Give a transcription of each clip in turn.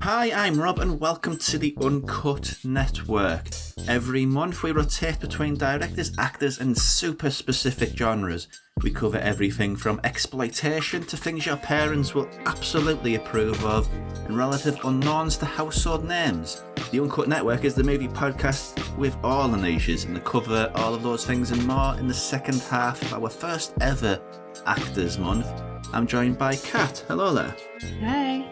Hi, I'm Rob and welcome to the Uncut Network. Every month we rotate between directors, actors and super specific genres. We cover everything from exploitation to things your parents will absolutely approve of, and relative unknowns to household names. The Uncut Network is the movie podcast with all the niches, and we cover all of those things and more in the second half of our first ever Actors Month. I'm joined by Kat. Hello there. Hey.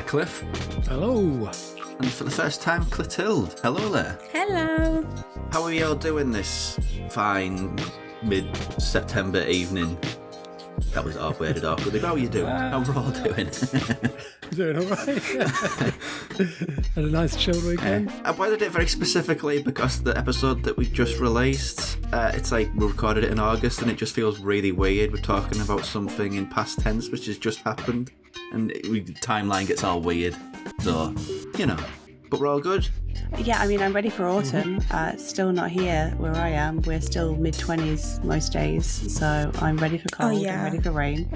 Cliff. Hello. And for the first time, Clotilde. Hello there. Hello. How are you all doing this fine mid-September evening? That was worded awkwardly. How are you doing? How we're all doing? Doing all right. Had a nice chilled weekend. I worded it very specifically because the episode that we just released, it's like we recorded it in August and it just feels really weird. We're talking about something in past tense which has just happened and the timeline gets all weird. So, you know, but we're all good. Yeah, I mean, I'm ready for autumn. Still not here where I am. We're still mid-20s most days, so I'm ready for cold. I'm ready for rain.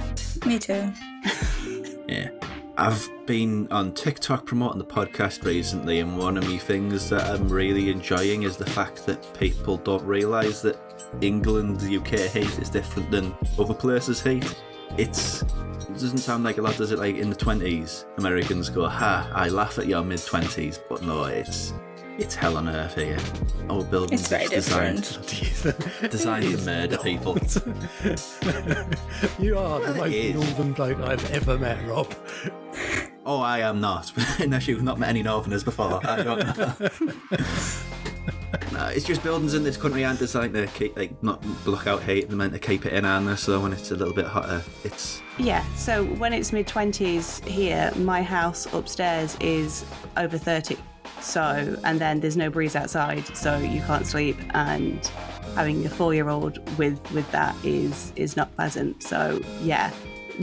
Me too. Yeah. I've been on TikTok promoting the podcast recently, and one of the things that I'm really enjoying is the fact that people don't realise that England, the UK heat is different than other places' heat. It doesn't sound like a lot, does it? Like in the 20s, Americans go, "Ha, I laugh at your mid-20s," but no, it's hell on earth here. Our buildings It's very different. Designed to murder people. You are the Well, most it is. northern bloke I've ever met, Rob. Oh, I am not. Unless you've not met any Northerners before. I don't know. No, it's just buildings in this country aren't designed to keep, not block out heat. They're meant to keep it in, aren't they? So when it's a little bit hotter, it's... Yeah, so when it's mid-20s here, my house upstairs is over 30. So, and then there's no breeze outside, so you can't sleep, and having a 4-year-old with that is not pleasant. So yeah,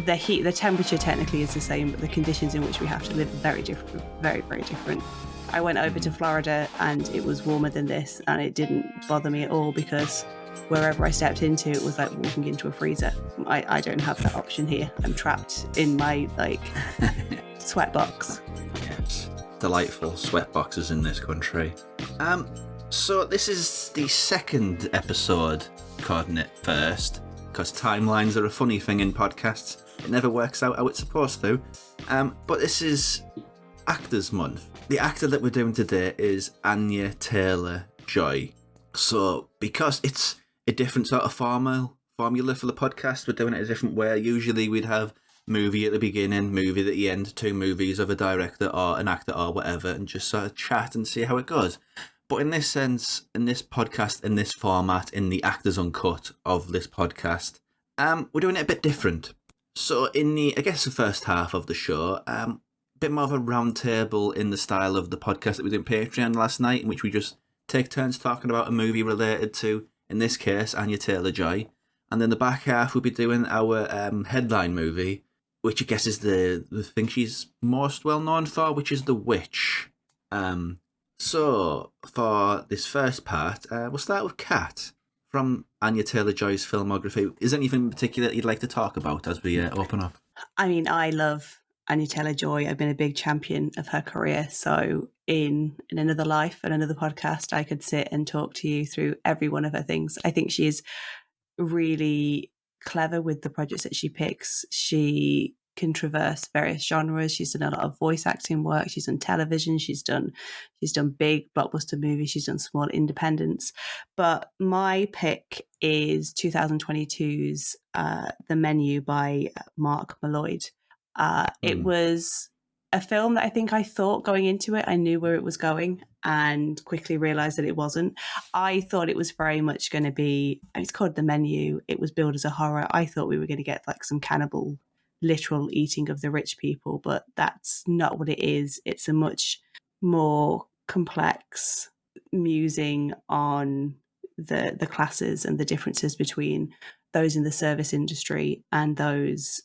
the temperature technically is the same, but the conditions in which we have to live are very different, very, very different. I went over to Florida and it was warmer than this, and it didn't bother me at all because wherever I stepped into, it was like walking into a freezer. I don't have that option here. I'm trapped in my sweat box. Yes, delightful sweat boxes in this country. So this is the second episode, recording it first, because timelines are a funny thing in podcasts. It never works out how it's supposed to. But this is Actors Month. The actor that we're doing today is Anya Taylor Joy. So because it's a different sort of formula for the podcast, we're doing it a different way. Usually we'd have movie at the beginning, movie at the end, 2 movies of a director or an actor or whatever, and just sort of chat and see how it goes. But in this sense, in this podcast, in this format, in the Actors Uncut of this podcast, we're doing it a bit different. So in the first half of the show, bit more of a round table in the style of the podcast that we did on Patreon last night, in which we just take turns talking about a movie related to, in this case, Anya Taylor Joy. And then the back half we'll be doing our headline movie, which I guess is the thing she's most well known for, which is The Witch. So for this first part, we'll start with Kat from Anya Taylor Joy's filmography. Is there anything in particular that you'd like to talk about as we open up? I mean, I love Anya Taylor Joy. I've been a big champion of her career. So in another life and another podcast, I could sit and talk to you through every one of her things. I think she's really clever with the projects that she picks. She can traverse various genres. She's done a lot of voice acting work. She's done television. She's done big blockbuster movies. She's done small independents. But my pick is 2022's The Menu by Mark Malloyd. It was a film that I think I thought going into it, I knew where it was going and quickly realised that it wasn't. I thought it was very much going to be, it's called The Menu. It was billed as a horror. I thought we were going to get like some cannibal, literal eating of the rich people, but that's not what it is. It's a much more complex musing on the classes and the differences between those in the service industry and those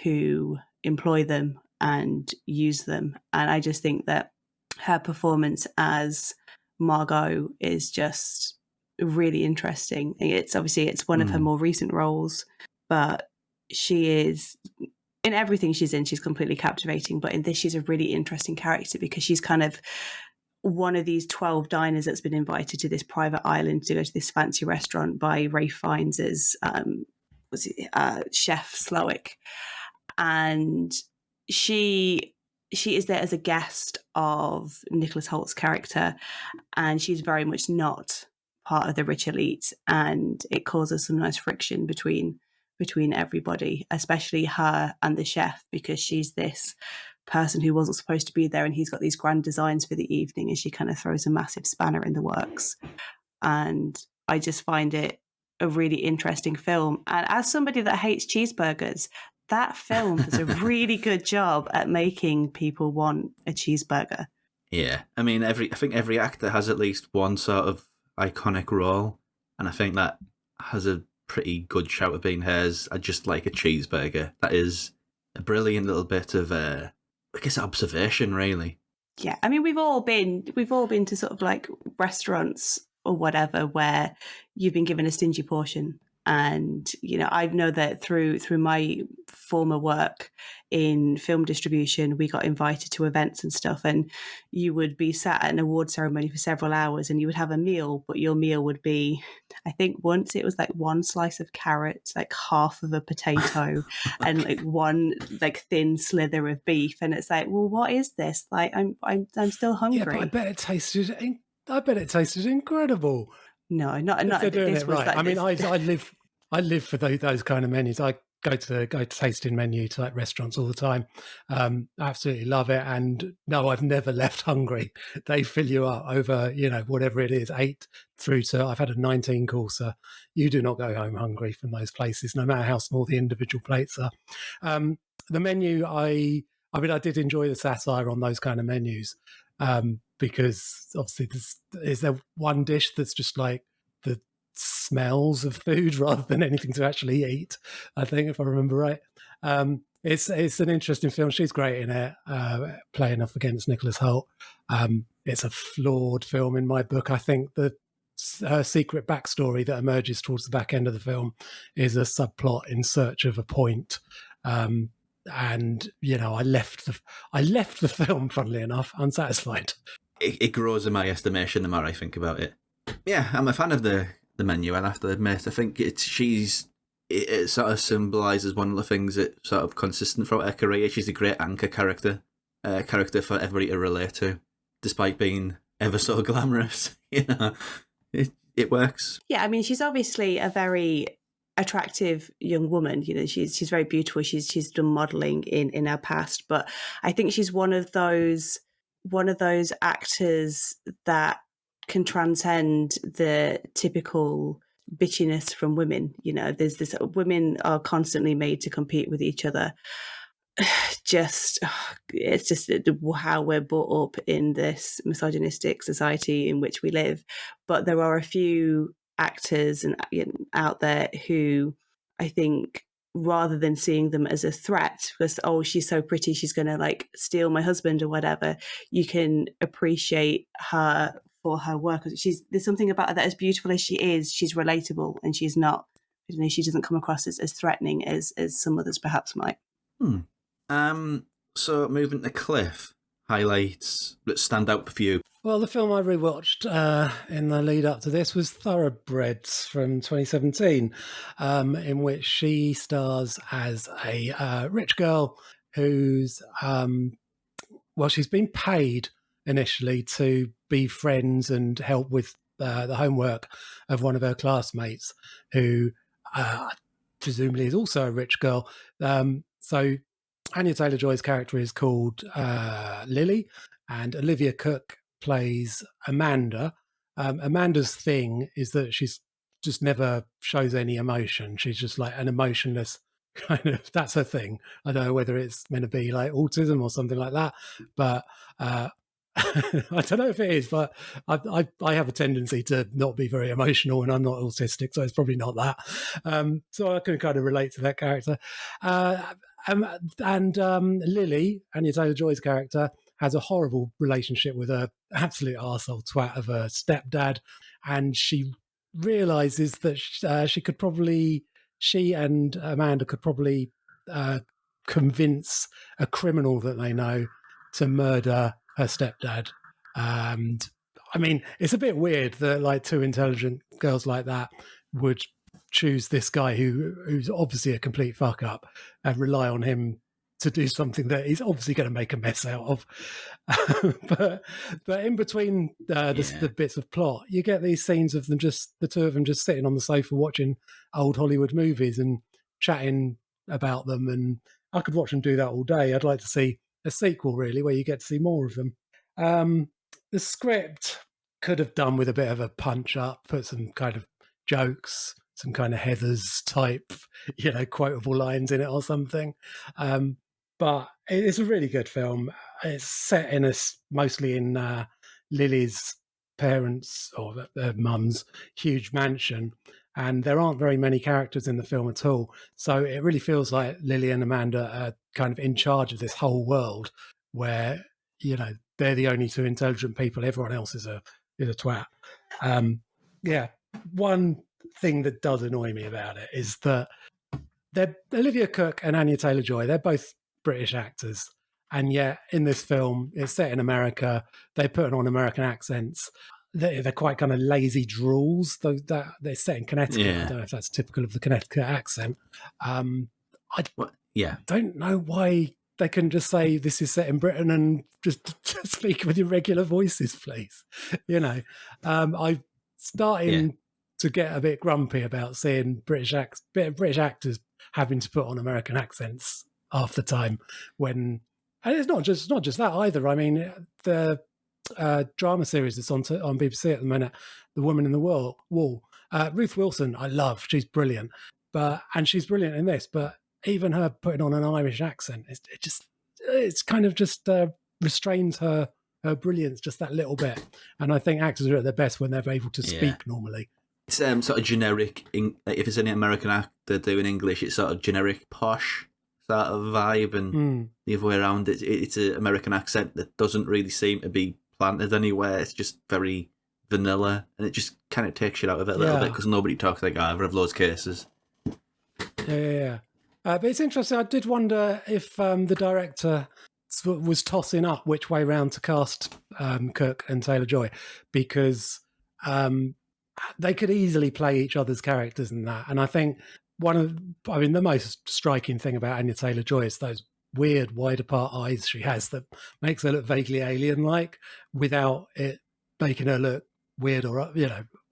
who employ them and use them. And I just think that her performance as Margot is just really interesting. It's one of her more recent roles, but she is in everything she's in, she's completely captivating. But in this, she's a really interesting character because she's kind of one of these 12 diners that's been invited to this private island to go to this fancy restaurant by Ray Fiennes' chef Slowick. And she is there as a guest of Nicholas Holt's character, and she's very much not part of the rich elite, and it causes some nice friction between everybody, especially her and the chef, because she's this person who wasn't supposed to be there, and he's got these grand designs for the evening, and she kind of throws a massive spanner in the works. And I just find it a really interesting film. And as somebody that hates cheeseburgers, that film does a really good job at making people want a cheeseburger. Yeah, I mean, I think every actor has at least one sort of iconic role, and I think that has a pretty good shout of being hers. I just like a cheeseburger. That is a brilliant little bit of, I guess, observation, really. Yeah, I mean, we've all been to sort of like restaurants or whatever where you've been given a stingy portion. And, you know, I know that through my former work in film distribution, we got invited to events and stuff, and you would be sat at an award ceremony for several hours and you would have a meal, but your meal would be, I think once it was like one slice of carrot, like half of a potato and like one like thin slither of beef. And it's like, well, what is this? Like, I'm still hungry. Yeah, but I bet it tasted incredible. No, not If they're doing this it was right. like I mean, this. I live for those kind of menus. I go to tasting menu to like restaurants all the time. Absolutely love it. And no, I've never left hungry. They fill you up over, you know, whatever it is, 8 through to, I've had a 19 courser. You do not go home hungry from those places, no matter how small the individual plates are. The menu, I mean, I did enjoy the satire on those kind of menus. Because obviously is there one dish that's just like the smells of food rather than anything to actually eat, I think, if I remember right. It's an interesting film. She's great in it, playing off against Nicholas Hoult. It's a flawed film in my book. I think her secret backstory that emerges towards the back end of the film is a subplot in search of a point. And, you know, I left the film, funnily enough, unsatisfied. It grows in my estimation the more I think about it. Yeah, I'm a fan of the menu, I'll have to admit. I think it sort of symbolises one of the things that sort of consistent throughout her career. She's a great anchor character for everybody to relate to, despite being ever so glamorous. You know, it works. Yeah, I mean, she's obviously a very attractive young woman. You know, she's very beautiful. She's done modelling in her past, but I think she's one of those actors that can transcend the typical bitchiness from women. You know, there's this, women are constantly made to compete with each other. It's just how we're brought up in this misogynistic society in which we live. But there are a few actors and out there who I think, rather than seeing them as a threat, because, oh, she's so pretty, she's going to like steal my husband or whatever, you can appreciate her for her work. There's something about her that, as beautiful as she is, she's relatable, and she's not, you know, she doesn't come across as threatening as some others perhaps might. So moving to Cliff, highlights that stand out for you. Well, the film I rewatched in the lead up to this was Thoroughbreds from 2017, in which she stars as a rich girl who's, she's been paid initially to be friends and help with the homework of one of her classmates who presumably is also a rich girl. So Anya Taylor Joy's character is called Lily, and Olivia Cook plays Amanda. Amanda's thing is that she's just never shows any emotion. She's just like an emotionless kind of, that's her thing. I don't know whether it's meant to be like autism or something like that, but I don't know if it is, but I have a tendency to not be very emotional, and I'm not autistic, so it's probably not that. So I can kind of relate to that character. And Lily, Anya Taylor-Joy's character, has a horrible relationship with a absolute arsehole twat of a stepdad, and she realises that she and Amanda could probably convince a criminal that they know to murder her stepdad. And I mean, it's a bit weird that like two intelligent girls like that would choose this guy who's obviously a complete fuck up and rely on him to do something that he's obviously going to make a mess out of. but in between the bits of plot, you get these scenes of them the two of them just sitting on the sofa watching old Hollywood movies and chatting about them. And I could watch them do that all day. I'd like to see a sequel, really, where you get to see more of them. The script could have done with a bit of a punch up, put some kind of jokes, some kind of Heathers type, quotable lines in it or something. But it's a really good film. It's set in mostly in Lily's parents' or their mum's huge mansion, and there aren't very many characters in the film at all. So it really feels like Lily and Amanda are kind of in charge of this whole world, where they're the only two intelligent people. Everyone else is a twat. One thing that does annoy me about it is that they're Olivia Cooke and Anya Taylor Joy. They're both British actors, and yet in this film, it's set in America. They put on American accents. They're quite kind of lazy drools, though. That they're set in Connecticut. Yeah. I don't know if that's typical of the Connecticut accent. I don't know why they couldn't just say this is set in Britain and just speak with your regular voices, please. I'm starting to get a bit grumpy about seeing British actors having to put on American accents half the time. And it's not just that either. I mean, the drama series that's on BBC at the minute, The Woman in the Wall. Ruth Wilson, I love. She's brilliant, and she's brilliant in this. But even her putting on an Irish accent, it's kind of just restrains her brilliance just that little bit. And I think actors are at their best when they're able to speak normally. It's sort of generic. If it's any American actor doing English, it's sort of generic posh sort of vibe, and the other way around. It's an American accent that doesn't really seem to be planted anywhere. It's just very vanilla, and it just kind of takes you out of it a little bit because nobody talks like either of those cases. Yeah. But it's interesting. I did wonder if the director was tossing up which way round to cast Cooke and Taylor Joy, because they could easily play each other's characters in that. And I think the most striking thing about Anya Taylor Joy is those weird wide apart eyes she has that makes her look vaguely alien-like without it making her look weird or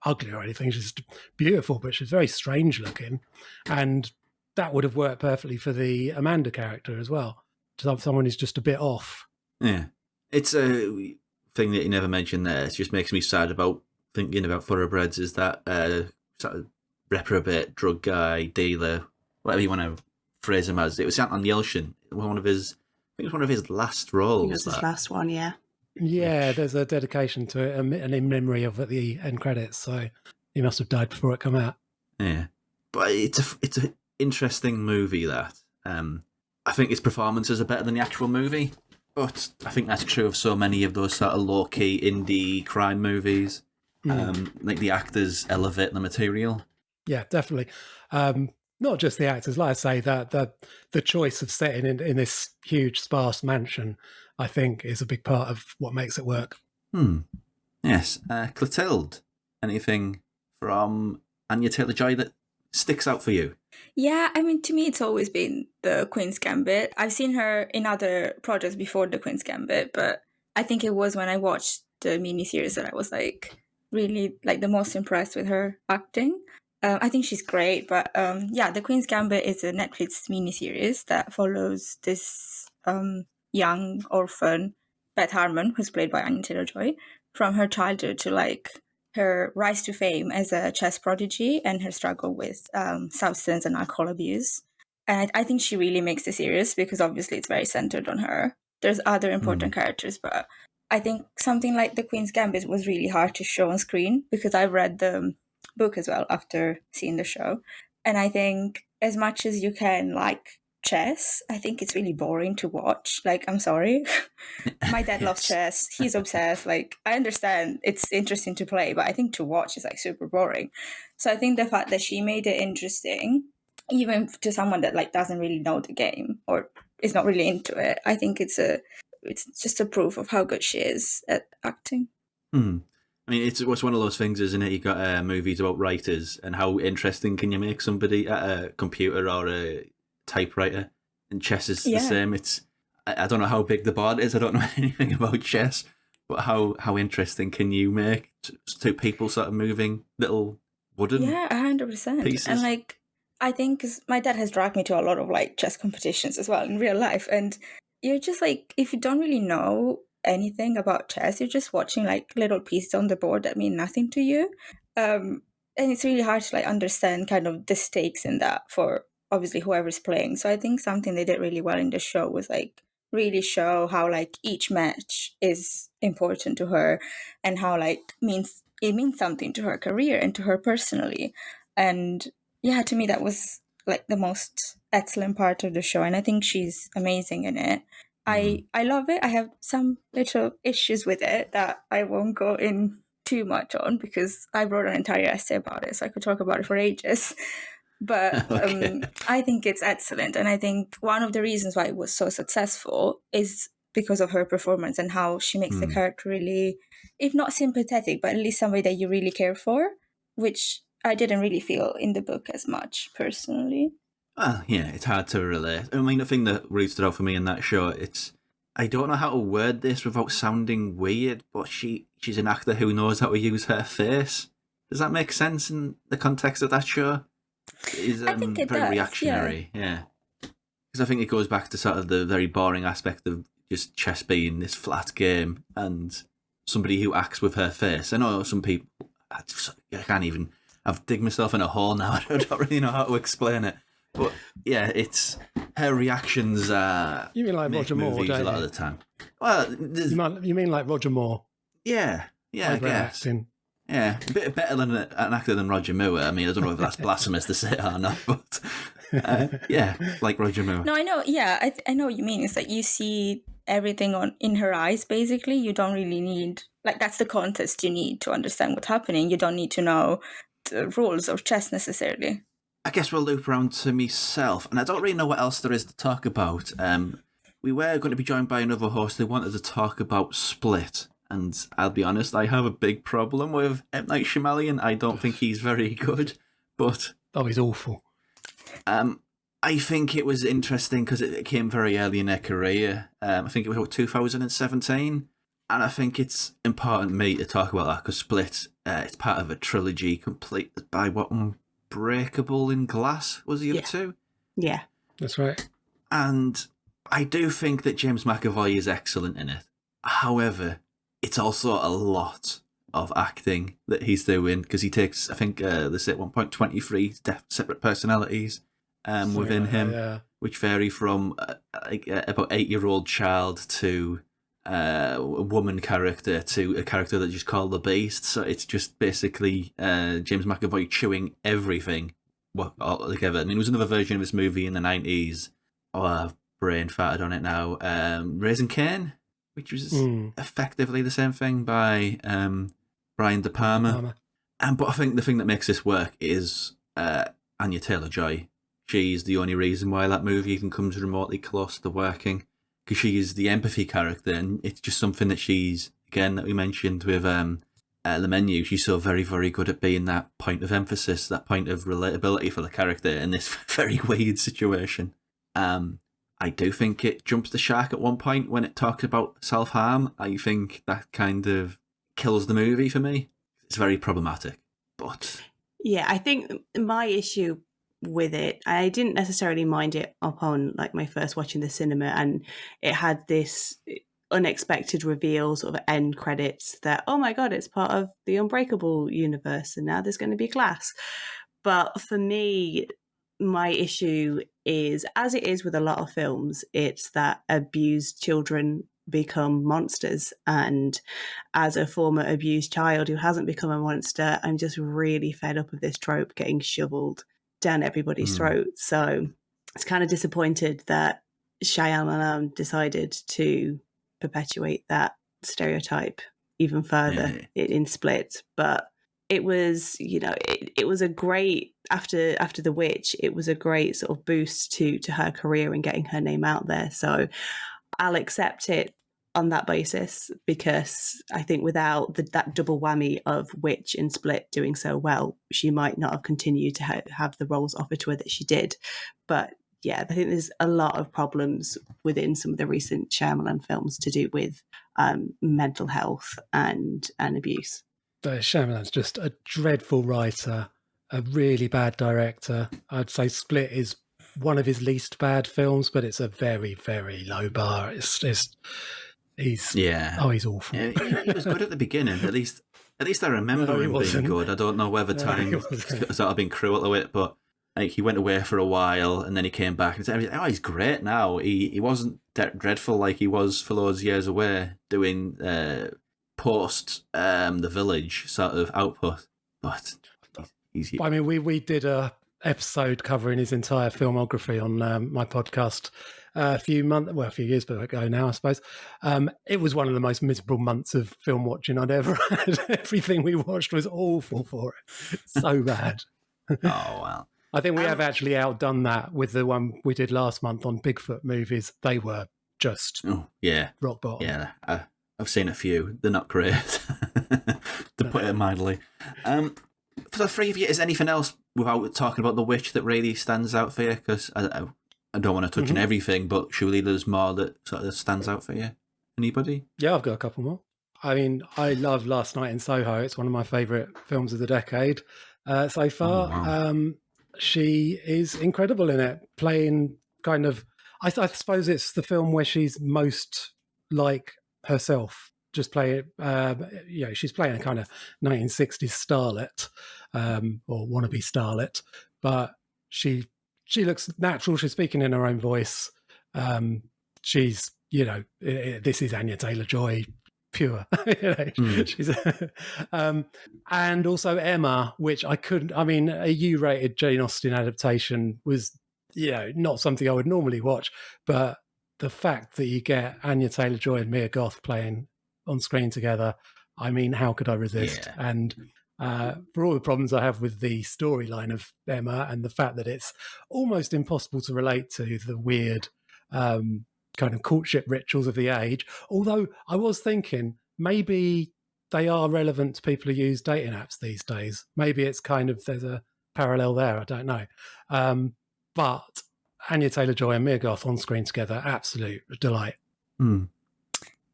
ugly or anything. She's beautiful, but she's very strange looking, and that would have worked perfectly for the Amanda character as well. To have someone who's just a bit off. Yeah, it's a thing that you never mentioned there. It just makes me sad about thinking about Thoroughbreds. Is that sort of reprobate drug guy, dealer, whatever you want to phrase him as? It was Anton Yelchin, one of his last roles. It was his last one, yeah. Yeah, there's a dedication to it, and in memory of at the end credits. So he must have died before it came out. Yeah, but it's an interesting movie. That I think his performances are better than the actual movie, but I think that's true of so many of those sort of low key indie crime movies. Like the actors elevate the material. Yeah, definitely. Not just the actors. Like I say, that the choice of setting in this huge sparse mansion, I think, is a big part of what makes it work. Yes. Clotilde, anything from Anya Taylor Joy that sticks out for you? Yeah, I mean, to me, it's always been the Queen's Gambit. I've seen her in other projects before the Queen's Gambit, but I think it was when I watched the miniseries that I was really the most impressed with her acting. I think she's great, but the Queen's Gambit is a Netflix miniseries that follows this young orphan, Beth Harmon, who's played by Anya Taylor Joy, from her childhood to her rise to fame as a chess prodigy and her struggle with substance and alcohol abuse. And I think she really makes the series because obviously it's very centered on her. There's other important characters, but I think something like The Queen's Gambit was really hard to show on screen because I read the book as well after seeing the show. And I think as much as you can like chess, I think it's really boring to watch. I'm sorry. My dad loves chess. He's obsessed. I understand it's interesting to play, but I think to watch is super boring. So I think the fact that she made it interesting even to someone that like doesn't really know the game or is not really into it, I think it's just a proof of how good she is at acting. I mean, it's one of those things, isn't it? You got movies about writers, and how interesting can you make somebody at a computer or a typewriter? And chess is the same. I don't know how big the board is. I don't know anything about chess, but how interesting can you make two people sort of moving little wooden 100%. pieces? And like, I think 'cause my dad has dragged me to a lot of like chess competitions as well in real life, and you're just like, if you don't really know anything about chess, you're just watching like little pieces on the board that mean nothing to you, and it's really hard to like understand kind of the stakes in that for obviously whoever's playing. So I think something they did really well in the show was like really show how like each match is important to her, and how like it means something to her career and to her personally. And yeah, to me that was like the most excellent part of the show, and I think she's amazing in it. I love it. I have some little issues with it that I won't go in too much on because I wrote an entire essay about it, so I could talk about it for ages. But Okay. I think it's excellent, and I think one of the reasons why it was so successful is because of her performance and how she makes the character really, if not sympathetic, but at least somebody that you really care for, which I didn't really feel in the book as much personally. Well, yeah, it's hard to relate. I mean, the thing that really stood out for me in that show, I don't know how to word this without sounding weird, but she's an actor who knows how to use her face. Does that make sense in the context of that show? It's I think it very does, reactionary, yeah. Because I think it goes back to sort of the very boring aspect of just chess being this flat game, and somebody who acts with her face. I know some people, I can't even, I've digged myself in a hole now. I don't really know how to explain it. But yeah, it's her reactions. You mean like Roger Moore, movies don't a lot you? of the time. Well, You mean like Roger Moore? yeah, I guess. Acting. Yeah, a bit better than an actor than Roger Moore. I mean, I don't know if that's blasphemous to say or not, but yeah, like Roger Moore. No, I know. Yeah, I know what you mean. It's that you see everything in her eyes. Basically, you don't really need like that's the context you need to understand what's happening. You don't need to know the rules of chess necessarily. I guess we'll loop around to myself, and I don't really know what else there is to talk about. We were going to be joined by another host who wanted to talk about Split, and I'll be honest, I have a big problem with M. Night Shyamalan. I don't think he's very good, but he's awful. I think it was interesting because it came very early in their career. I think it was 2017, and I think it's important to me to talk about that because Split, it's part of a trilogy completed by what Unbreakable in Glass was he up to? Yeah, that's right. And I do think that James McAvoy is excellent in it. However, it's also a lot of acting that he's doing because he takes, I think they say at one point 23 separate personalities within him, which vary from about 8-year-old child to a woman character to a character that just called the Beast. So it's just basically James McAvoy chewing everything all together. I mean, there was another version of this movie in the 90s. Oh, I've brain farted on it now. Raising Cain, which was effectively the same thing by Brian De Palma. But I think the thing that makes this work is Anya Taylor Joy. She's the only reason why that movie even comes remotely close to working, because she is the empathy character, and it's just something that she's, again, that we mentioned with the menu, she's so very, very good at being that point of emphasis, that point of relatability for the character in this very weird situation. I do think it jumps the shark at one point when it talks about self-harm. I think that kind of kills the movie for me. It's very problematic. But yeah, I think my issue with it, I didn't necessarily mind it upon like my first watching the cinema, and it had this unexpected reveal sort of end credits that, oh my god, it's part of the Unbreakable universe and now there's going to be Glass. But for me, my issue is, as it is with a lot of films, it's that abused children become monsters. And as a former abused child who hasn't become a monster, I'm just really fed up of this trope getting shoveled down everybody's throat. So it's kind of disappointed that Shyamalan decided to perpetuate that stereotype even further in Split. But it was, it was a great, after The Witch, it was a great sort of boost to her career and getting her name out there. So I'll accept it on that basis, because I think without that double whammy of Witch and Split doing so well, she might not have continued to have the roles offered to her that she did. But yeah, I think there's a lot of problems within some of the recent Shyamalan films to do with mental health and abuse. Shyamalan's just a dreadful writer, a really bad director. I'd say Split is one of his least bad films, but it's a very, very low bar. He's awful. Yeah, he was good at the beginning. At least I remember him being good. I don't know whether time has sort of been cruel to it, but like, he went away for a while and then he came back and said, "Oh, he's great now." He wasn't dreadful like he was for those years away doing post The Village sort of output. But he's I mean, we did a episode covering his entire filmography on my podcast a few years ago now, I suppose. It was one of the most miserable months of film watching I'd ever had. Everything we watched was awful for it. So bad. Oh, well. I think we have actually outdone that with the one we did last month on Bigfoot movies. They were just rock bottom. Yeah, I've seen a few. They're not great, to put it mildly. For the three of you, is anything else, without talking about The Witch, that really stands out for you? Because I don't want to touch on everything, but surely there's more that sort of stands out for you. Anybody? Yeah, I've got a couple more. I mean, I love Last Night in Soho. It's one of my favourite films of the decade so far. Oh, wow. She is incredible in it, playing kind of... I suppose it's the film where she's most like herself. Just play it, she's playing a kind of 1960s starlet, or wannabe starlet, but she looks natural. She's speaking in her own voice. She's, this is Anya Taylor Joy, pure. She's, and also Emma, which a U-rated Jane Austen adaptation was, not something I would normally watch, but the fact that you get Anya Taylor Joy and Mia Goth playing on screen together, I mean, how could I resist? Yeah. And for all the problems I have with the storyline of Emma and the fact that it's almost impossible to relate to the weird kind of courtship rituals of the age, although I was thinking maybe they are relevant to people who use dating apps these days. Maybe it's kind of, there's a parallel there, I don't know. But Anya Taylor Joy and Mia Goth on screen together, absolute delight.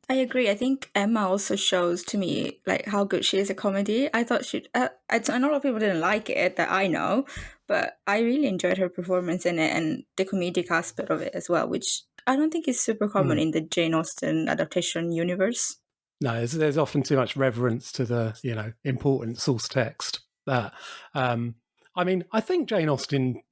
I agree. I think Emma also shows to me like how good she is at comedy. I thought I know a lot of people didn't like it, that I know, but I really enjoyed her performance in it and the comedic aspect of it as well, which I don't think is super common in the Jane Austen adaptation universe. No, there's often too much reverence to the important source text. I think Jane Austen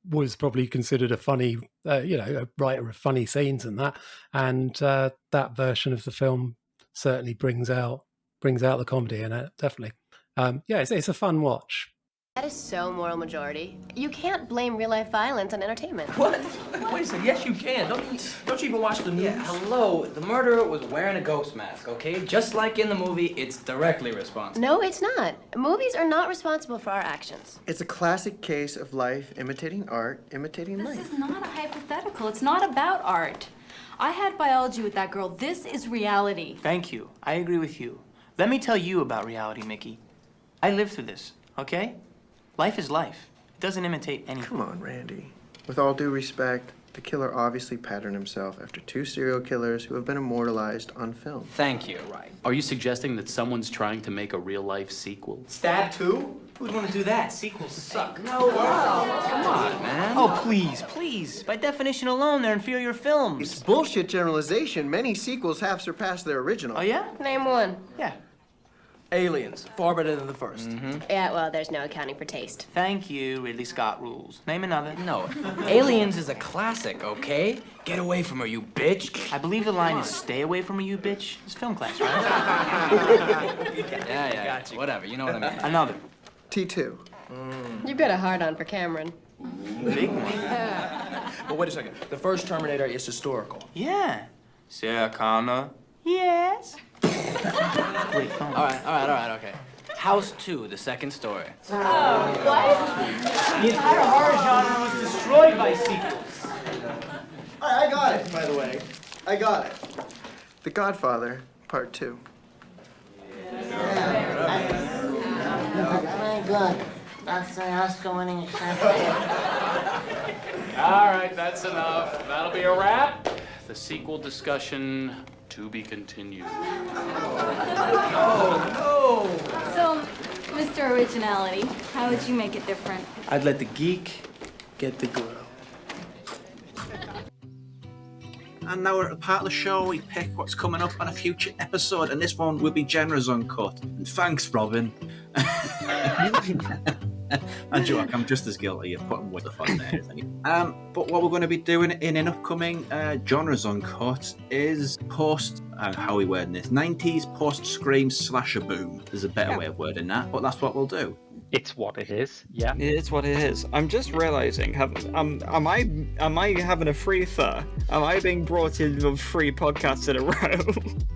was probably considered a funny, a writer of funny scenes and that, and that version of the film certainly brings out the comedy in it. Definitely, it's a fun watch. That is so moral majority. You can't blame real-life violence on entertainment. What? Wait a second. Yes, you can. Don't you even watch the news? Yeah, hello. The murderer was wearing a ghost mask, okay? Just like in the movie, it's directly responsible. No, it's not. Movies are not responsible for our actions. It's a classic case of life imitating art, imitating life. This is not a hypothetical. It's not about art. I had biology with that girl. This is reality. Thank you. I agree with you. Let me tell you about reality, Mickey. I lived through this, okay? Life is life. It doesn't imitate anything. Come on, Randy. With all due respect, the killer obviously patterned himself after two serial killers who have been immortalized on film. Thank you. Right. Are you suggesting that someone's trying to make a real-life sequel? Stab 2? Who'd want to do that? Sequels suck. No, wow. Come on, man. Oh, please. By definition alone, they're inferior films. It's bullshit generalization. Many sequels have surpassed their original. Oh, yeah? Name one. Yeah. Aliens, far better than the first. Yeah, well, there's no accounting for taste. Thank you, Ridley Scott rules. Name another. No, Aliens is a classic, okay? Get away from her, you bitch. I believe the line is stay away from her, you bitch. It's film class, right? Yeah, gotcha. Whatever, you know what I mean. Another. T2. You've got a hard-on for Cameron. Big one. But wait a second. The first Terminator is historical. Yeah. Sarah Connor. Yes. Great film. All right, okay. House 2, the second story. The entire horror genre was destroyed by sequels. I got it, by the way. I got it. The Godfather, Part 2. Very good. That's the Oscar-winning All right, that's enough. That'll be a wrap. The sequel discussion to be continued. So, Mr. Originality, how would you make it different? I'd let the geek get the girl. And now we're at the part of the show we pick what's coming up on a future episode, and this one will be Genres Uncut. And thanks, Robin. And joke, I'm just as guilty of putting with the fun there. But what we're going to be doing in an upcoming Genres Uncut is how are we wording this? 90s post-scream slasher boom. There's a better way of wording that, but that's what we'll do. It's what it is. Yeah. It's what it is. I'm just realizing, am I having a free third? Am I being brought in with 3 podcasts in a row?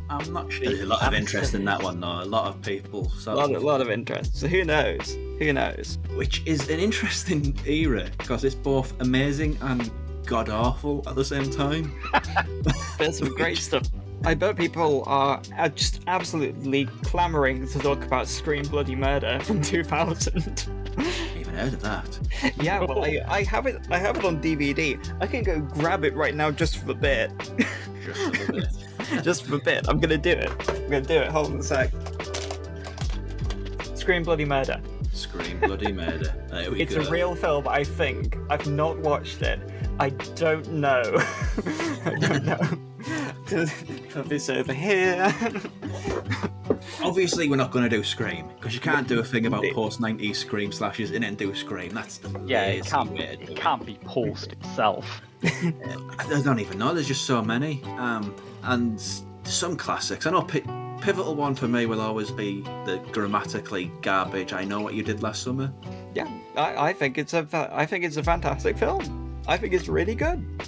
I'm not sure. There's a lot of interest in that one, though. A lot of people. A lot of interest. So who knows? Who knows? Which is an interesting era because it's both amazing and god awful at the same time. There's some great stuff. I bet people are just absolutely clamouring to talk about Scream Bloody Murder from 2000. Even heard of that? Yeah, well, I have it on DVD. I can go grab it right now just for a bit. Just for a bit. Just for a bit. I'm gonna do it. Hold on a sec. Scream Bloody Murder. Scream Bloody Murder. There we It's go. a real film, I think. I've not watched it. I don't know. I don't know. Put this over here. Obviously, we're not going to do Scream because you can't do a thing about post-90s Scream slashes and then do Scream. That's the it can't be post itself. I don't even know. There's just so many, and some classics. I know pivotal one for me will always be the grammatically garbage I Know What You Did Last Summer. Yeah, I think it's a fantastic film. I think it's really good.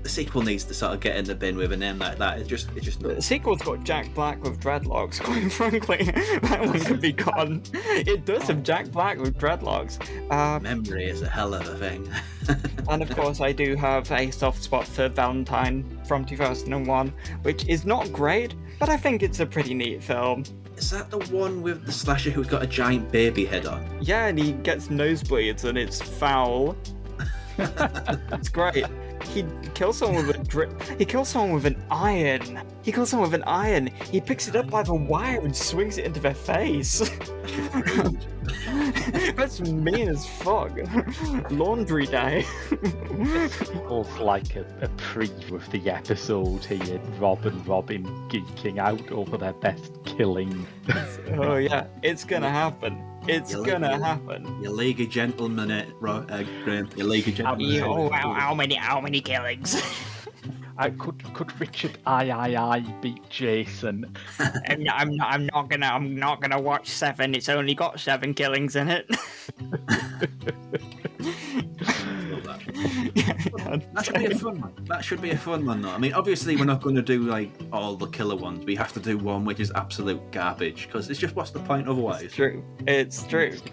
The sequel needs to sort of get in the bin with a name like that. It's just not. The sequel's got Jack Black with dreadlocks, quite frankly. That one could be gone. It does have Jack Black with dreadlocks. Memory is a hell of a thing. And of course, I do have a soft spot for Valentine from 2001, which is not great, but I think it's a pretty neat film. Is that the one with the slasher who's got a giant baby head on? Yeah, and he gets nosebleeds and it's foul. It's great. He kills someone with a drip. He kills someone with an iron. He picks it up by the wire and swings it into their face. That's mean as fuck. Laundry day. Feels like a preview of the episode here. Rob and Robin geeking out over their best killing. Oh yeah, it's gonna happen. It's gonna happen. Your League of Gentlemen, Graham. Your League of Gentlemen. How many killings? Could Richard I beat Jason? I'm not gonna watch 7. It's only got 7 killings in it. That should be a fun one. That should be a fun one, though. I mean, obviously, we're not going to do like all the killer ones. We have to do one which is absolute garbage because it's just what's the point otherwise? It's true.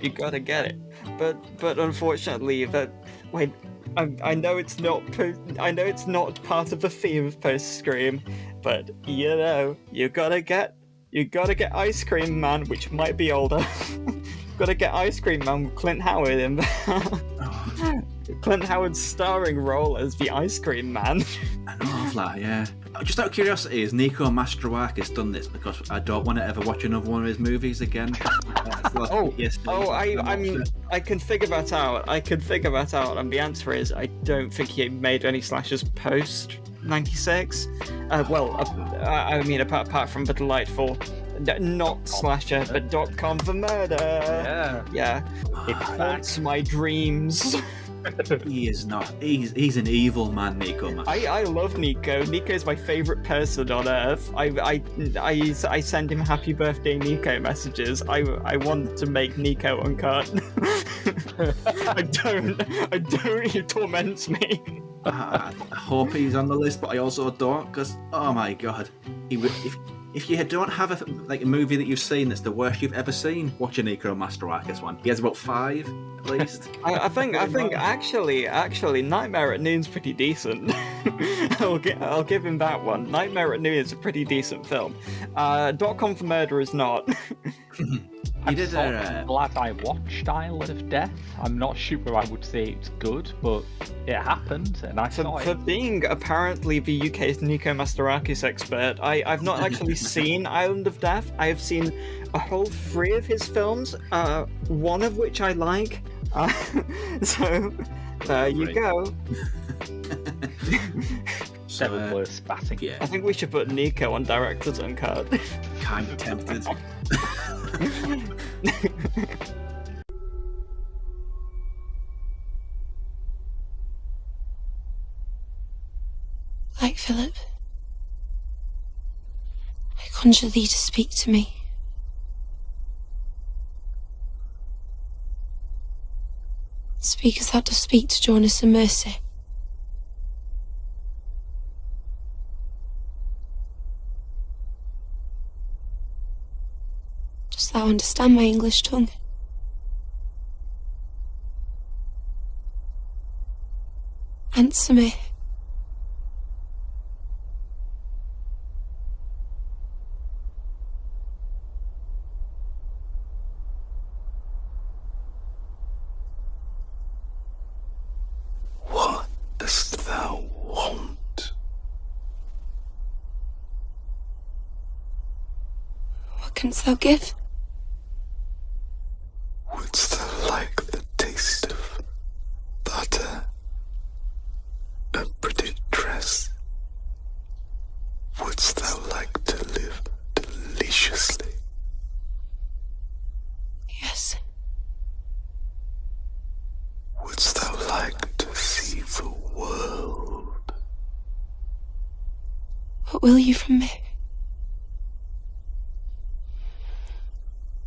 You gotta get it. But unfortunately, I know it's not part of the theme of post Scream, but you gotta get Ice Cream Man, which might be older. Gotta get Ice Cream Man with Clint Howard in there. Clint Howard's starring role as the Ice Cream Man. I know of that, yeah. Just out of curiosity, has Nico Mastrawakis done this? Because I don't want to ever watch another one of his movies again. I can figure that out. And the answer is I don't think he made any slashers post 96. I mean, apart from the delightful, not slasher, but .com for murder. Yeah. It haunts my dreams. He is not. He's an evil man, Nico. I love Nico. Nico is my favourite person on earth. I send him happy birthday Nico messages. I want to make Nico uncut. I don't. He torments me. I hope he's on the list, but I also don't, because oh my god, if you don't have a movie that you've seen that's the worst you've ever seen, watch a Nico Mastorakis one. He has about 5 at least. I think actually Nightmare at Noon's pretty decent. I'll give him that one. Nightmare at Noon is a pretty decent film. .com for Murder is not. I'm glad I watched Isle of Death. I'm not sure I would say it's good, but it happened, and I saw it. For being apparently the UK's Nico Mastorakis expert, I've not actually seen Island of Death. I have seen a whole 3 of his films, one of which I like. So there you go. Seven worth spatting. Yeah. I think we should put Nico on Director's Uncut. Kind of tempted. Like Philip, I conjure thee to speak to me. Speak as thou dost speak to Jonas and Mercy. Dost thou understand my English tongue? Answer me. What dost thou want? What canst thou give? Wouldst thou like the taste of butter? A pretty dress? Wouldst thou like to live deliciously? Yes. Wouldst thou like to see the world? What will you from me?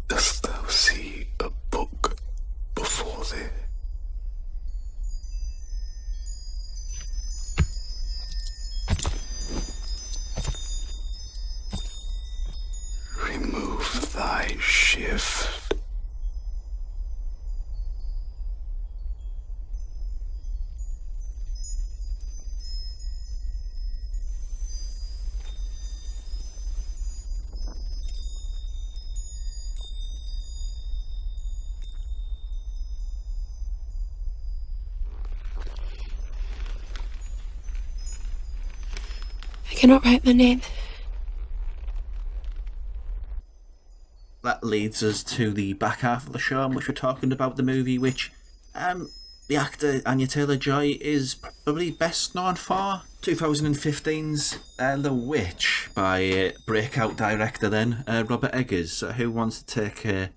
Dost thou see a book before thee? Remove thy shift. I cannot write my name. That leads us to the back half of the show in which we're talking about the movie which the actor Anya Taylor Joy is probably best known for. 2015's The Witch by breakout director then, Robert Eggers. So who wants to take a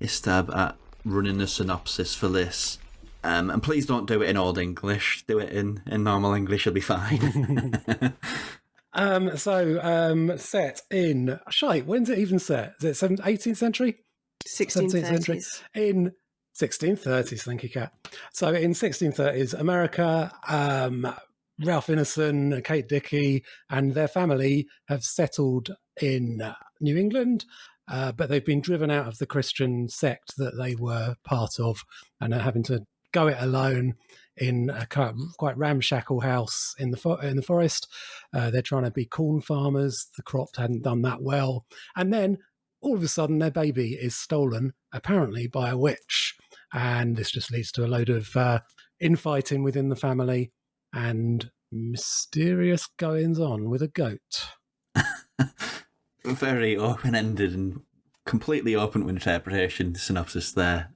stab at running the synopsis for this? And please don't do it in Old English. Do it in normal English, you'll be fine. Set in shite. When's it even set? Is it 18th century? 1630s. century. In 1630s. Thank you, Kat. So in 1630s, America, Ralph Ineson, Kate Dickie, and their family have settled in New England, but they've been driven out of the Christian sect that they were part of, and are having to go it alone in a quite ramshackle house in the forest. They're trying to be corn farmers. The crop hadn't done that well. And then all of a sudden their baby is stolen, apparently by a witch. And this just leads to a load of infighting within the family and mysterious goings on with a goat. Very open-ended and completely open to interpretation synopsis there.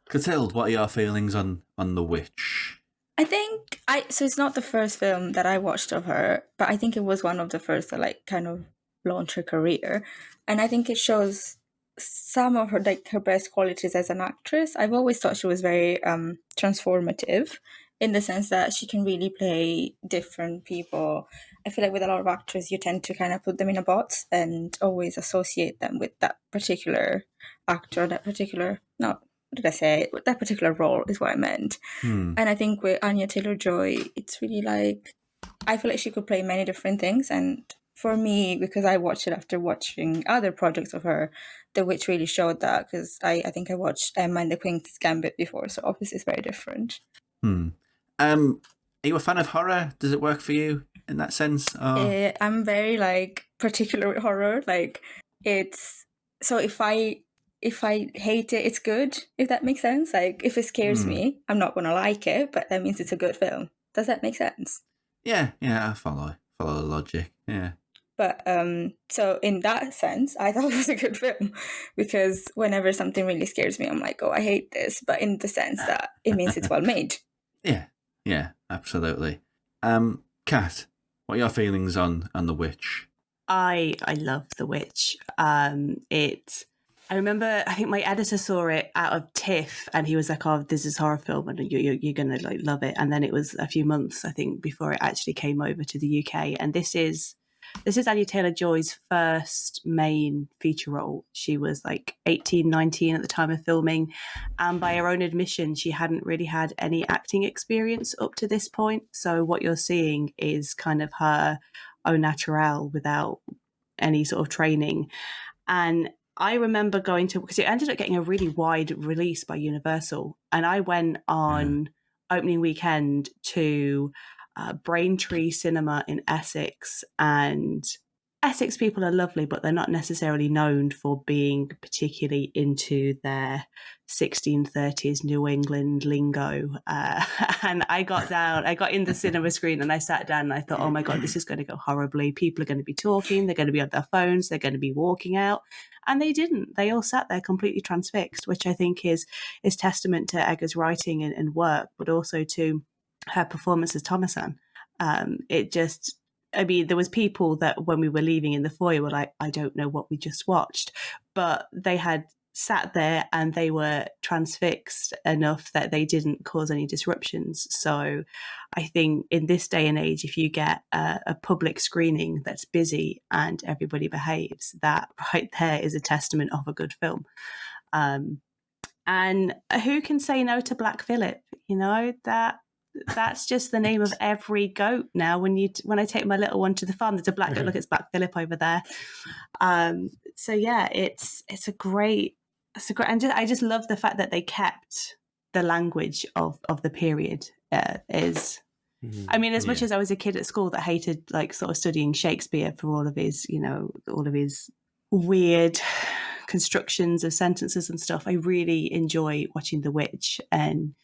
Clotilde, what are your feelings on The Witch? I think so it's not the first film that I watched of her, but I think it was one of the first that kind of launched her career. And I think it shows some of her her best qualities as an actress. I've always thought she was very transformative in the sense that she can really play different people. I feel like with a lot of actors, you tend to kind of put them in a box and always associate them with that particular actor, that particular that particular role is what I meant. And I think with Anya Taylor Joy, it's really I feel like she could play many different things, and for me, because I watched it after watching other projects of her, The Witch really showed that, because I think I watched Emma and the Queen's Gambit before, so obviously it's very different. Are you a fan of horror? Does it work for you in that sense? I'm very like particular with horror. Like it's so if I hate it, it's good. If that makes sense. Like if it scares me, I'm not gonna like it, but that means it's a good film. Does that make sense? Yeah, I follow the logic. Yeah. But so in that sense, I thought it was a good film because whenever something really scares me, I'm like, oh, I hate this. But in the sense that it means it's well made. Yeah, absolutely. Kat, what are your feelings on The Witch? I love The Witch. I remember, I think my editor saw it out of TIFF and he was like, oh, this is a horror film and you're going to like love it. And then it was a few months, I think, before it actually came over to the UK. And this is Anya Taylor Joy's first main feature role. She was like 18, 19 at the time of filming. And by her own admission, she hadn't really had any acting experience up to this point. So what you're seeing is kind of her au naturel without any sort of training. And I remember going to, because it ended up getting a really wide release by Universal. And I went on opening weekend to Braintree Cinema in Essex. And Essex people are lovely, but they're not necessarily known for being particularly into their 1630s New England lingo. And I got in the cinema screen and I sat down and I thought, oh my God, this is going to go horribly. People are going to be talking. They're going to be on their phones. They're going to be walking out. And they didn't. They all sat there completely transfixed, which I think is testament to Egger's writing and work, but also to her performance as Thomasin. There was people that when we were leaving in the foyer were like, I don't know what we just watched, but they had sat there and they were transfixed enough that they didn't cause any disruptions. So I think in this day and age, if you get a public screening that's busy and everybody behaves, that right there is a testament of a good film. And who can say no to Black Phillip? You know, that's just the name of every goat now. When I take my little one to the farm, there's a black goat. Look, it's Black Phillip over there. So yeah, it's a great, and I just love the fact that they kept the language of the period. As much as I was a kid at school that hated like sort of studying Shakespeare for all of his weird constructions of sentences and stuff, I really enjoy watching The Witch. And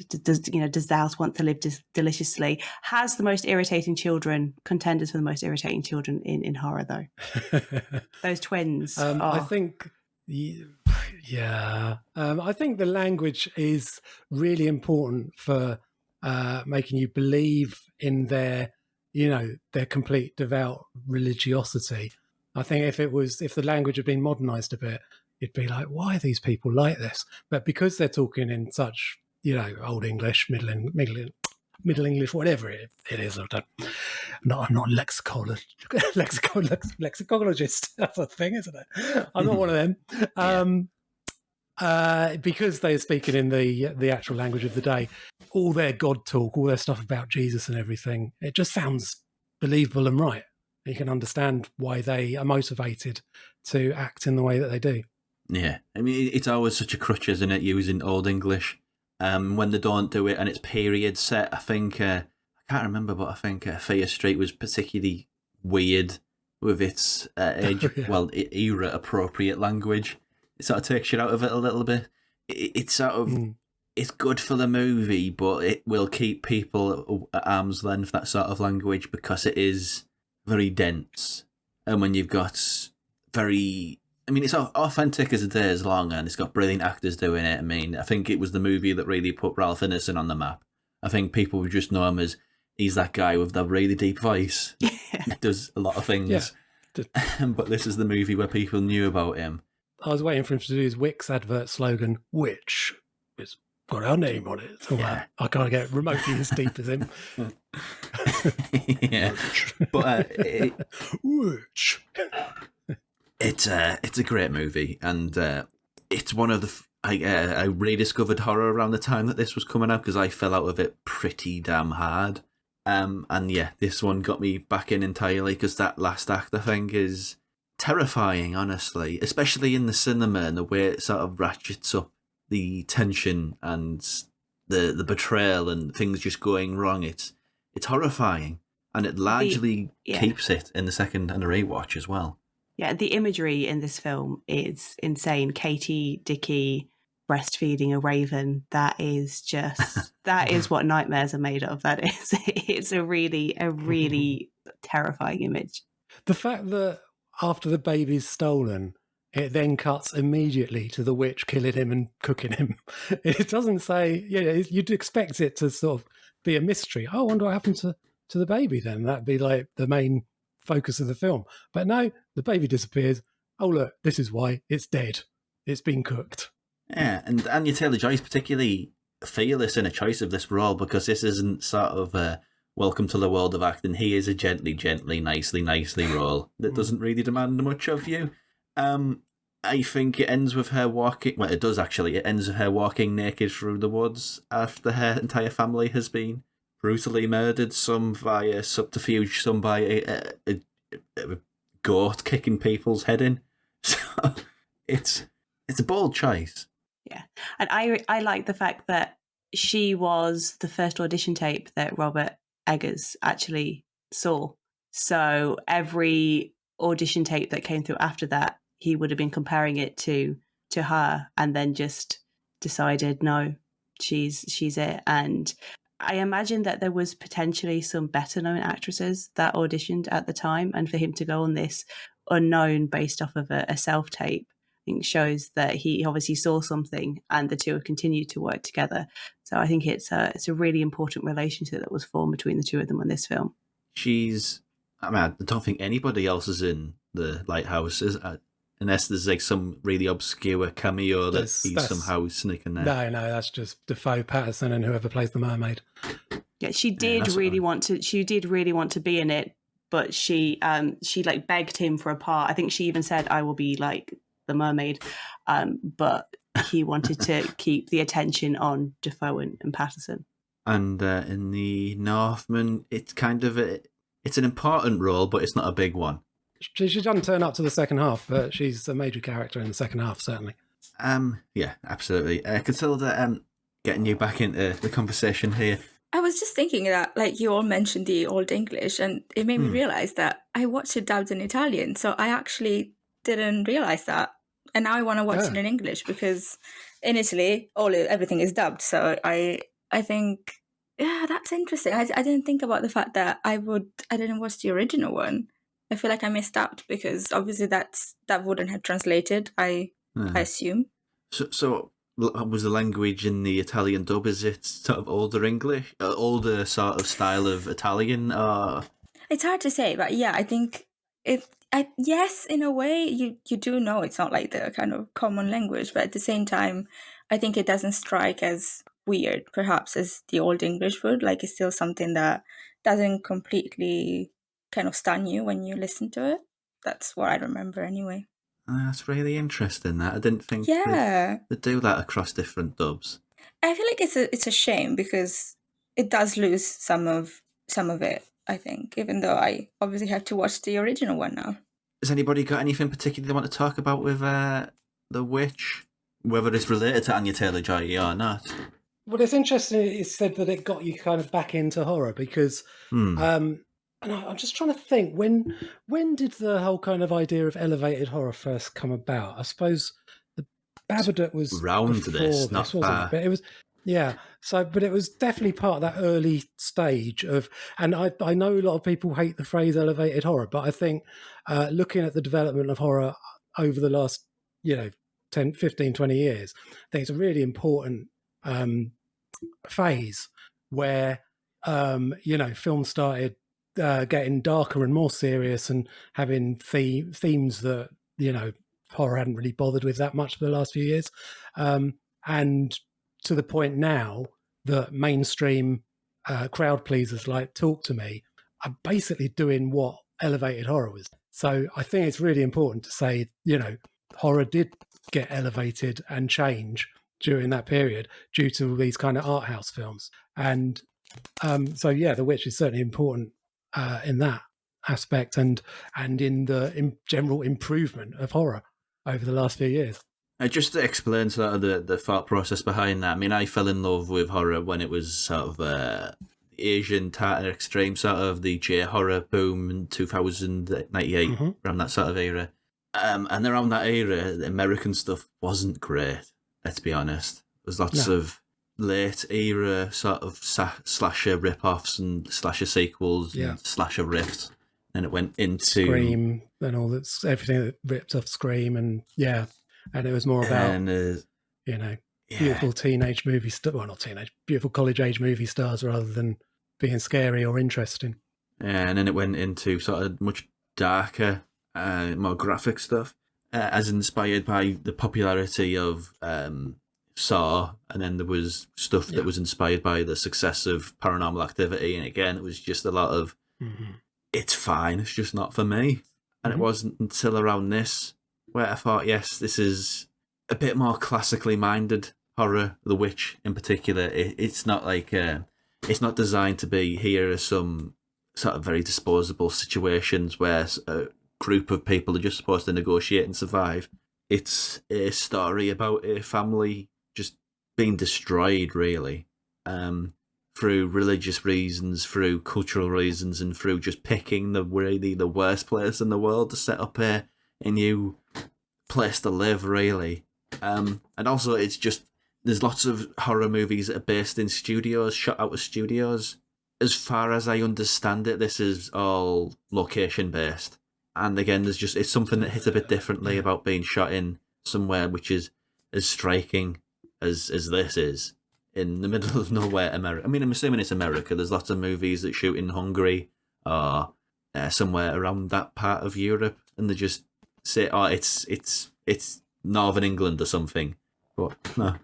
does the house want to live deliciously? Has the most irritating children, contenders for the most irritating children in horror, though. Those twins. I think, I think the language is really important for making you believe in their complete devout religiosity. I think if the language had been modernized a bit, it'd be like, why are these people like this? But because they're talking in such Old English, Middle English, whatever it is. I'm not a lexicologist. That's a thing, isn't it? I'm not one of them. Because they're speaking in the actual language of the day, all their God talk, all their stuff about Jesus and everything, it just sounds believable and right. You can understand why they are motivated to act in the way that they do. Yeah, I mean, it's always such a crutch, isn't it, using Old English? When they don't do it and it's period set, I think, I can't remember, but I think Fear Street was particularly weird with its era-appropriate language. It sort of takes you out of it a little bit. It's sort of, it's good for the movie, but it will keep people at arm's length, that sort of language, because it is very dense. And when you've got it's authentic as a day is long, and it's got brilliant actors doing it. I mean, I think it was the movie that really put Ralph Ineson on the map. I think people would just know him as, he's that guy with that really deep voice. He does a lot of things. Yeah. But this is the movie where people knew about him. I was waiting for him to do his Wix advert slogan, which has got our name on it. So I can't get remotely as deep as him. Yeah. But which... It's a great movie, and it's one of the... I rediscovered horror around the time that this was coming out, because I fell out of it pretty damn hard. And yeah, this one got me back in entirely because that last act, I think, is terrifying, honestly, especially in the cinema and the way it sort of ratchets up the tension and the betrayal and things just going wrong. It's horrifying, and it largely keeps it in the second and the rewatch as well. Yeah, the imagery in this film is insane. Katie, Dickie, breastfeeding a raven. That is just, that is what nightmares are made of. That is, it's a really terrifying image. The fact that after the baby's stolen, it then cuts immediately to the witch killing him and cooking him. It doesn't say, you'd expect it to sort of be a mystery. Oh, I wonder what happened to the baby then. That'd be like the main focus of the film. But no, the baby disappears. Oh, look, this is why. It's dead. It's been cooked. Yeah, and Anya Taylor Joy is particularly fearless in a choice of this role because this isn't sort of a welcome to the world of acting. He is a gently, nicely role that doesn't really demand much of you. I think it ends with her walking... Well, it does actually. It ends with her walking naked through the woods after her entire family has been brutally murdered, some via subterfuge, some by a goat kicking people's head in. So it's a bold choice. Yeah, and I like the fact that she was the first audition tape that Robert Eggers actually saw. So every audition tape that came through after that, he would have been comparing it to her, and then just decided, no, she's it. And I imagine that there was potentially some better known actresses that auditioned at the time, and for him to go on this unknown based off of a self tape, I think shows that he obviously saw something, and the two have continued to work together. So I think it's a really important relationship that was formed between the two of them on this film. I don't think anybody else is in the Lighthouse, unless there's like some really obscure cameo that he's somehow sneaking there. No, that's just Defoe, Patterson, and whoever plays the mermaid. Yeah, she did really want to be in it, but she like begged him for a part. I think she even said, I will be like the mermaid, but he wanted to keep the attention on Defoe and Patterson. And in the Northman, it's kind of it's an important role, but it's not a big one. She doesn't turn up to the second half, but she's a major character in the second half, certainly. Yeah, absolutely. Clotilde, getting you back into the conversation here. I was just thinking that, like, you all mentioned the Old English, and it made me realise that I watched it dubbed in Italian, so I actually didn't realise that. And now I want to watch it in English, because in Italy, everything is dubbed. So I think, yeah, that's interesting. I didn't think about the fact that I didn't watch the original one. I feel like I missed out, because obviously that wouldn't have translated, I assume. So was the language in the Italian dub, is it sort of older English, older sort of style of Italian? Or... It's hard to say, but yeah, I think yes, in a way, you do know it's not like the kind of common language, but at the same time, I think it doesn't strike as weird, perhaps, as the Old English would. Like, it's still something that doesn't completely kind of stun you when you listen to it. That's what I remember anyway. That's really interesting. That I didn't think they do that across different dubs. I feel like it's a shame, because it does lose some of it, I think, even though I obviously have to watch the original one now. Has anybody got anything particular they want to talk about with The Witch? Whether it's related to Anya Taylor Joy or not? Well, it's interesting it's said that it got you kind of back into horror, because and I'm just trying to think, when did the whole kind of idea of elevated horror first come about? I suppose the Babadook was round this, not far. But it was, yeah. So, but it was definitely part of that early stage of, and I know a lot of people hate the phrase elevated horror, but I think looking at the development of horror over the last, 10, 15, 20 years, I think it's a really important phase where, film started getting darker and more serious and having themes that, horror hadn't really bothered with that much for the last few years. And to the point now that mainstream crowd pleasers like Talk to Me are basically doing what elevated horror was. So I think it's really important to say, horror did get elevated and change during that period due to these kind of art house films. And So yeah, The Witch is certainly important in that aspect, and in the general improvement of horror over the last few years. Just to explain sort of the thought process behind that, I mean, I fell in love with horror when it was sort of Asian tartan extreme, sort of the J-horror boom in 2098, around that sort of era. And around that era, the American stuff wasn't great, let's be honest. There's lots of late era sort of slasher rip-offs and slasher sequels and slasher riffs. And it went into Scream and all that, everything that ripped off Scream, and it was more about beautiful teenage movie well, not teenage, beautiful college age movie stars rather than being scary or interesting. Yeah, and then it went into sort of much darker, more graphic stuff, as inspired by the popularity of Saw, and then there was stuff that was inspired by the success of Paranormal Activity, and again, it was just a lot of it's fine, it's just not for me. And it wasn't until around this where I thought, yes, this is a bit more classically minded horror. The Witch, in particular, it's not like it's not designed to be, here are some sort of very disposable situations where a group of people are just supposed to negotiate and survive. It's a story about a family just being destroyed, really, through religious reasons, through cultural reasons, and through just picking the worst place in the world to set up a new place to live, really. And also, it's just, there's lots of horror movies that are based in studios, shot out of studios. As far as I understand it, this is all location based. And again, it's something that hits a bit differently about being shot in somewhere which is as striking as this is, in the middle of nowhere, America. I mean, I'm assuming it's America. There's lots of movies that shoot in Hungary or somewhere around that part of Europe, and they just say, "Oh, it's Northern England or something." But no,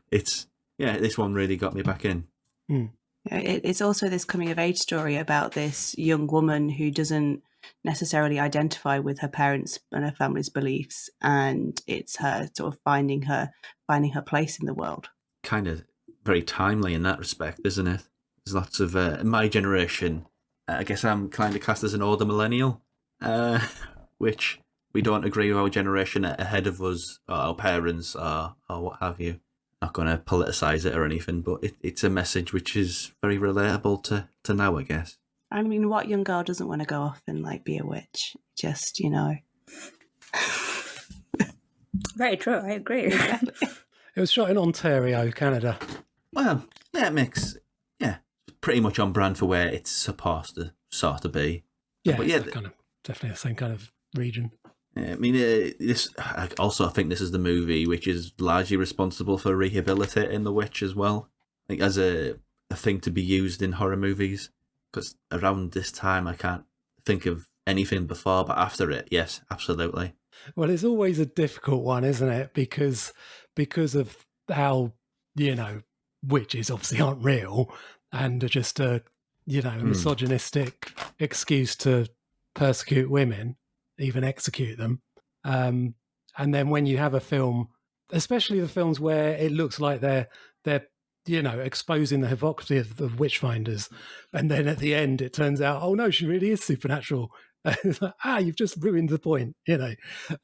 this one really got me back in. It's also this coming of age story about this young woman who doesn't necessarily identify with her parents' and her family's beliefs, and it's her sort of finding her place in the world. Kind of very timely in that respect, isn't it? There's lots of in my generation, I guess I'm kind of classed as an older millennial, which we don't agree with our generation ahead of us, or our parents, or what have you. Not going to politicise it or anything, but it's a message which is very relatable to now, I guess. I mean, what young girl doesn't want to go off and be a witch? Just, Very true, I agree. It was shot in Ontario, Canada. Well, that makes, pretty much on brand for where it's supposed to sort of be. Yeah, but definitely the same kind of region. I mean, I think this is the movie which is largely responsible for rehabilitating the witch as well, like as a thing to be used in horror movies. Because around this time, I can't think of anything before, but after it, yes, absolutely. Well, it's always a difficult one, isn't it? Because of how, witches obviously aren't real and are just a misogynistic excuse to persecute women, even execute them. And then when you have a film, especially the films where it looks like they're exposing the hypocrisy of the witchfinders, and then at the end it turns out, oh no, she really is supernatural. It's like, you've just ruined the point,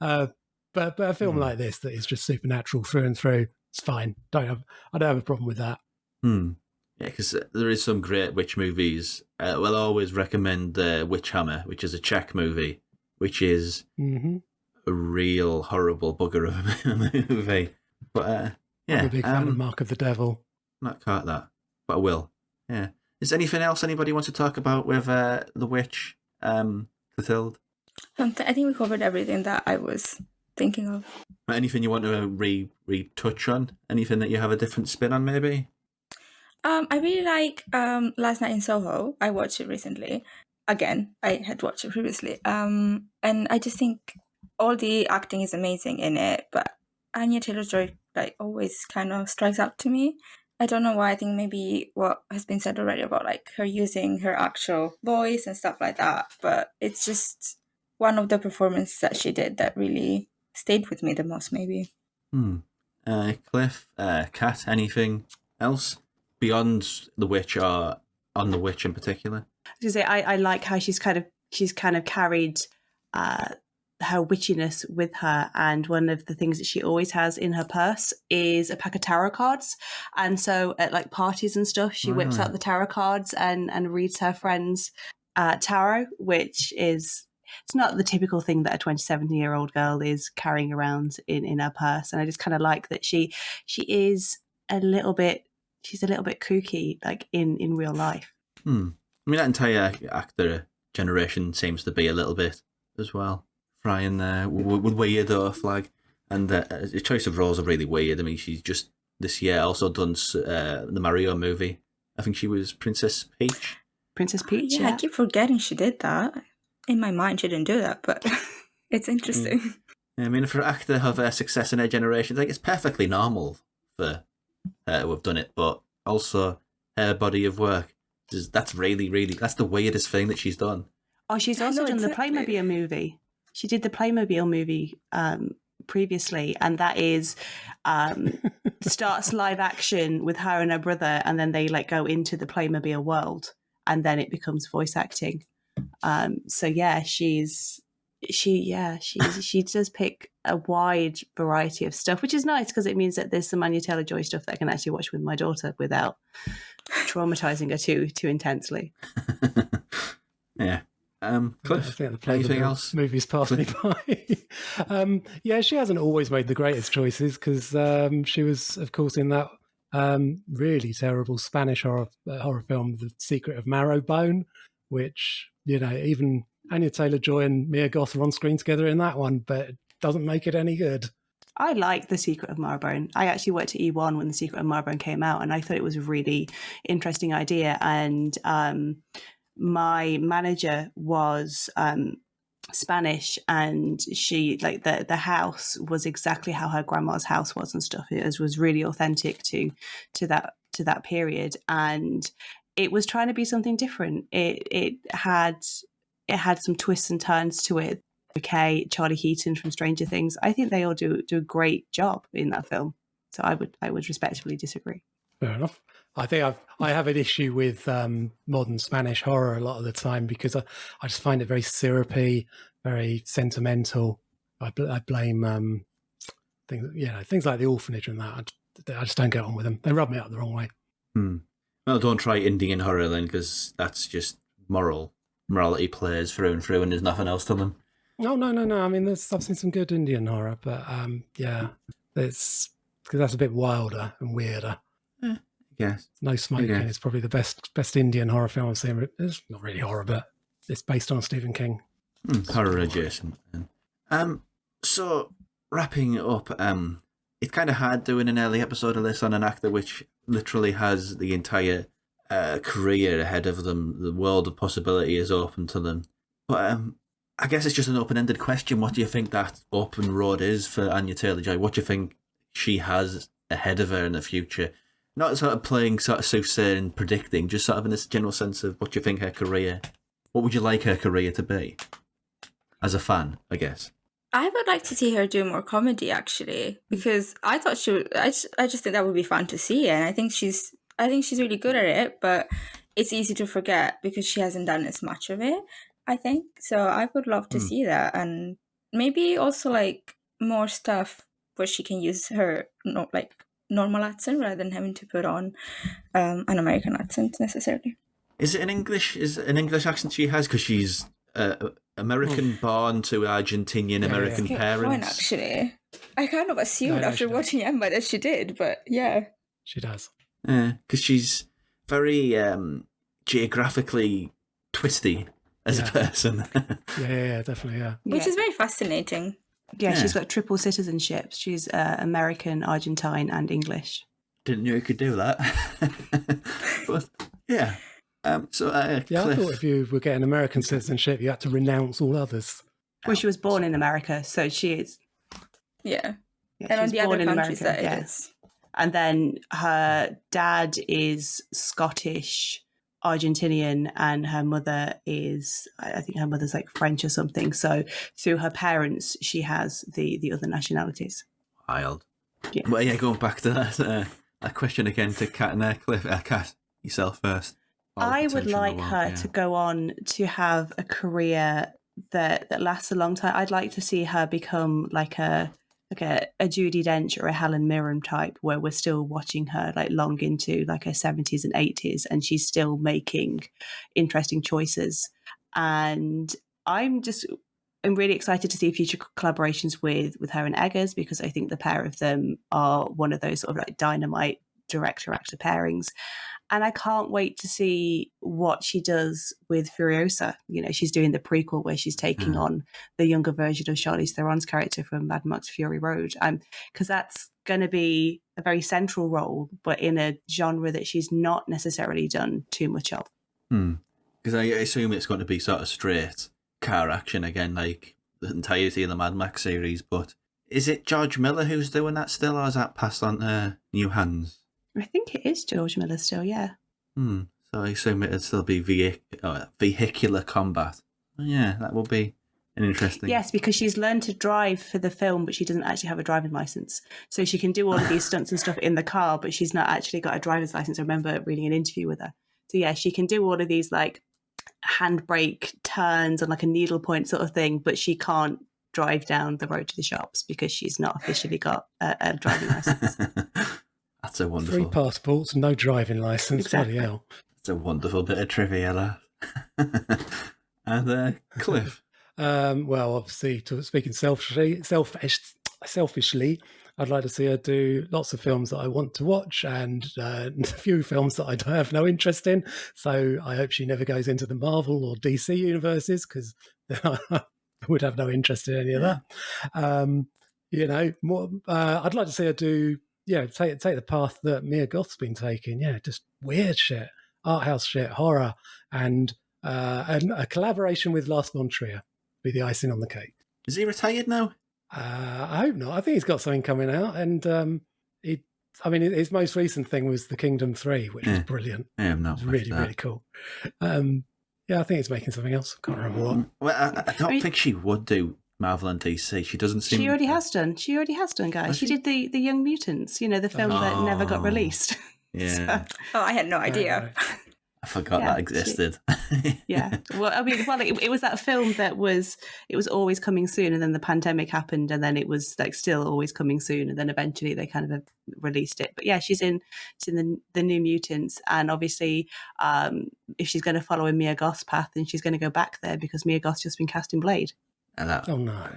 But a film like this that is just supernatural through and through, it's fine. I don't have a problem with that. Yeah, because there is some great witch movies. We'll always recommend Witch Hammer, which is a Czech movie, which is a real horrible bugger of a movie. But I'm a big fan of Mark of the Devil. Not quite that, but I will. Yeah. Is there anything else anybody wants to talk about with The Witch, Clotilde? I think we covered everything that I was thinking of. Anything you want to retouch on? Anything that you have a different spin on, maybe? I really like Last Night in Soho. I watched it recently. Again, I had watched it previously. And I just think all the acting is amazing in it, but Anya Taylor Joy always kind of strikes out to me. I don't know why. I think maybe what has been said already about her using her actual voice and stuff like that, but it's just one of the performances that she did that really stayed with me the most, maybe. Cliff, Kat, anything else beyond The Witch or on the witch in particular? I was gonna say I like how she's kind of carried her witchiness with her, and one of the things that she always has in her purse is a pack of tarot cards. And so at like parties and stuff, she whips out the tarot cards and reads her friends tarot, which is, it's not the typical thing that a 27-year-old girl is carrying around in her purse. And I just kind of like that she is a little bit kooky, like in real life. I mean, that entire actor generation seems to be a little bit as well, flying there with weirdo flag. And the choice of roles are really weird. I mean, she's just this year also done the Mario movie. I think she was Princess Peach. Yeah, I keep forgetting she did that. In my mind, she didn't do that, but it's interesting. I mean, for an actor of her success in her generation, I think it's perfectly normal for her to have done it, but also her body of work, that's really, that's the weirdest thing that she's done. Oh, she's also done the Playmobil movie. She did the Playmobil movie previously, and that is starts live action with her and her brother, and then they like go into the Playmobil world, and then it becomes voice acting. So yeah, she does pick a wide variety of stuff, which is nice because it means that there's some Anya Taylor Joy stuff that I can actually watch with my daughter without traumatizing her too intensely. Yeah. Cliff, I think the anything else? Movies passed me by. Yeah, she hasn't always made the greatest choices because she was, of course, in that really terrible Spanish horror film, The Secret of Marrowbone, which, you know, even Anya Taylor Joy and Mia Goth are on screen together in that one, but it doesn't make it any good. I like The Secret of Marrowbone. I actually worked at E1 when The Secret of Marrowbone came out, and I thought it was a really interesting idea. And my manager was Spanish, and she, like, the house was exactly how her grandma's house was and stuff. It was really authentic to that period, and it was trying to be something different. It had some twists and turns to it. Okay, Charlie Heaton from Stranger Things. I think they all do a great job in that film. So I would respectfully disagree. Fair enough. I think I have an issue with modern Spanish horror a lot of the time because I just find it very syrupy, very sentimental. I blame things like The Orphanage and that. I just don't get on with them. They rub me up the wrong way. Well, don't try Indian horror then, because that's just morality plays through and through, and there's nothing else to them. No. I mean, I've seen some good Indian horror, but it's because that's a bit wilder and weirder. Yes. No Smoking is probably the best Indian horror film I've seen. It's not really horror, but it's based on Stephen King. Horror adjacent. So, wrapping up, it's kind of hard doing an early episode of this on an actor which literally has the entire career ahead of them. The world of possibility is open to them. But I guess it's just an open-ended question. What do you think that open road is for Anya Taylor Joy? What do you think she has ahead of her in the future? Not sort of playing sort of soothsayer and predicting, just sort of in this general sense of what do you think her career, what would you like her career to be? As a fan, I guess. I would like to see her do more comedy, actually, because I thought she would, I just think that would be fun to see, and I think she's really good at it, but it's easy to forget because she hasn't done as much of it, I think. So I would love to see that, and maybe also like more stuff where she can use her normal accent rather than having to put on an American accent necessarily. Is it an English accent she has? Because she's American born to Argentinian American parents. Point, actually, I kind of assumed after watching Emma that she did, but yeah, she does. Because she's very geographically twisty as a person. yeah, definitely, yeah. Which is very fascinating. Yeah, she's got triple citizenship. She's American, Argentine, and English. Didn't know you could do that. But yeah. Cliff. I thought if you were getting American citizenship, you had to renounce all others. Well, she was born in America, so she is. Yeah, and on the other countries that it is. And then her dad is Scottish, Argentinian, and her mother is, I think her mother's like French or something. So through her parents, she has the other nationalities. Wild. Yeah. Well, yeah, going back to that question again to Kat and Cliff. Kat, yourself first. I would like her to go on to have a career that lasts a long time. I'd like to see her become like a Judi Dench or a Helen Mirren type, where we're still watching her like long into like her 70s and 80s, and she's still making interesting choices. And I'm really excited to see future collaborations with her and Eggers, because I think the pair of them are one of those sort of like dynamite director-actor pairings. And I can't wait to see what she does with Furiosa. You know, she's doing the prequel where she's taking on the younger version of Charlize Theron's character from Mad Max Fury Road. Because that's going to be a very central role, but in a genre that she's not necessarily done too much of. Because I assume it's going to be sort of straight car action again, like the entirety of the Mad Max series. But is it George Miller who's doing that still, or is that passed on to new hands? I think it is George Miller still, yeah. So I assume it'd still be vehicular combat. Yeah, that will be an interesting... Yes, because she's learned to drive for the film, but she doesn't actually have a driving license. So she can do all of these stunts and stuff in the car, but she's not actually got a driver's license. I remember reading an interview with her. So yeah, she can do all of these like handbrake turns and like a needlepoint sort of thing, but she can't drive down the road to the shops because she's not officially got a driving license. That's a wonderful... 3 passports, no driving licence. Exactly. Bloody hell. It's a wonderful bit of trivia, that. And Cliff? Well, obviously, speaking selfishly, I'd like to see her do lots of films that I want to watch and a few films that I have no interest in. So I hope she never goes into the Marvel or DC universes, because I would have no interest in any of that. You know, more. I'd like to see her do... take the path that Mia Goth's been taking. Yeah, just weird shit, art house shit, horror, and a collaboration with Lars von Trier be the icing on the cake. Is he retired now? I hope not. I think he's got something coming out, and his most recent thing was The Kingdom 3, which was brilliant. Yeah, I'm not. It was really, really cool. I think he's making something else. Can't remember what. Well, I don't think she would do Marvel and DC. She doesn't seem... She already has done, guys. She did the Young Mutants, the film that never got released. Yeah. Oh, I had no idea. I forgot that existed. Yeah. Well, it was that film that it was always coming soon, and then the pandemic happened, and then it was like still always coming soon, and then eventually they kind of released it. But yeah, she's in the New Mutants, and obviously, if she's going to follow in Mia Goth's path, then she's going to go back there because Mia Goth's just been cast in Blade. Oh no!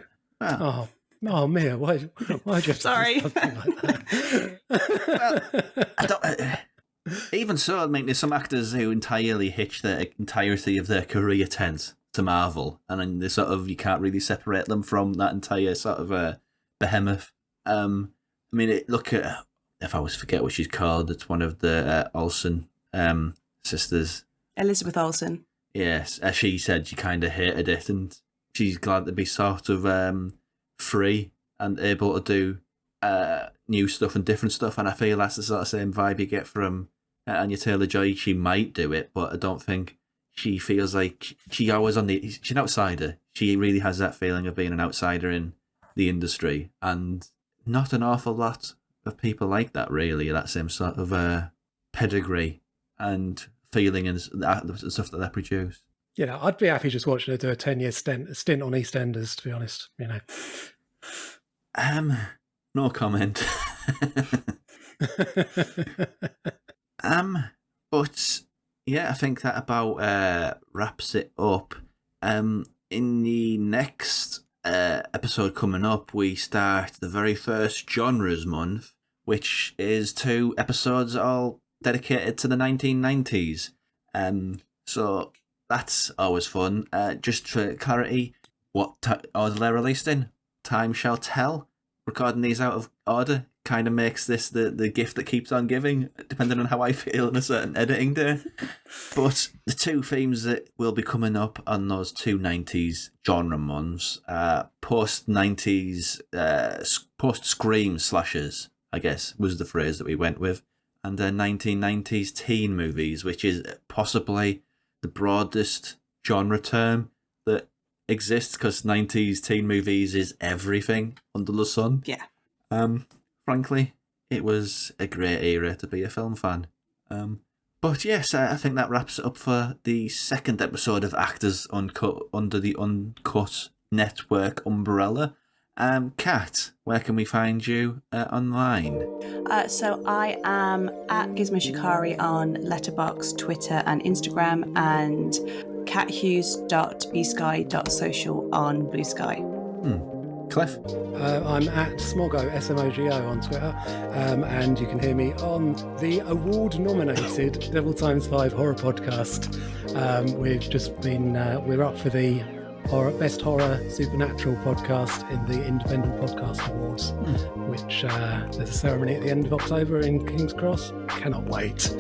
Oh, Mia, why do you have to Sorry. do something like that? I don't... Even so, I mean, there's some actors who entirely hitch the entirety of their career tent to Marvel, and then they sort of, you can't really separate them from that entire sort of behemoth. I mean, look at, if I always forget what she's called, it's one of the Olsen sisters. Elizabeth Olsen. Yes, she said she kind of hated it, and she's glad to be sort of free and able to do new stuff and different stuff, and I feel that's the sort of same vibe you get from Anya Taylor Joy. She might do it, but I don't think she feels like she's an outsider. She really has that feeling of being an outsider in the industry, and not an awful lot of people like that, really, that same sort of pedigree and feeling and the stuff that they produce. I'd be happy just watching her do a 10-year stint on EastEnders, to be honest. No comment. But yeah, I think that about wraps it up. In the next episode coming up, we start the very first genres month, which is 2 episodes all dedicated to the 1990s. So that's always fun. Just for clarity, what order they're released in, time shall tell. Recording these out of order kind of makes this the gift that keeps on giving, depending on how I feel on a certain editing day. But the 2 themes that will be coming up on those 2 90s genre months, post-90s, post-Scream slashers, I guess, was the phrase that we went with, and then 1990s teen movies, which is possibly the broadest genre term that exists, because 90s teen movies is everything under the sun. Yeah. Frankly, it was a great era to be a film fan. But yes, I think that wraps it up for the second episode of Actors Uncut under the Uncut Network umbrella. Kat, where can we find you online? So I am at Gizmo Shikari on Letterboxd, Twitter and Instagram, and cathughes.bsky.social on Blue Sky. Cliff? I'm at Smogo, SMOGO on Twitter, and you can hear me on the award-nominated Devil Times 5 horror podcast. We've just been, we're up for the Best Horror Supernatural podcast in the Independent Podcast Awards, which there's a ceremony at the end of October in King's Cross. Cannot wait.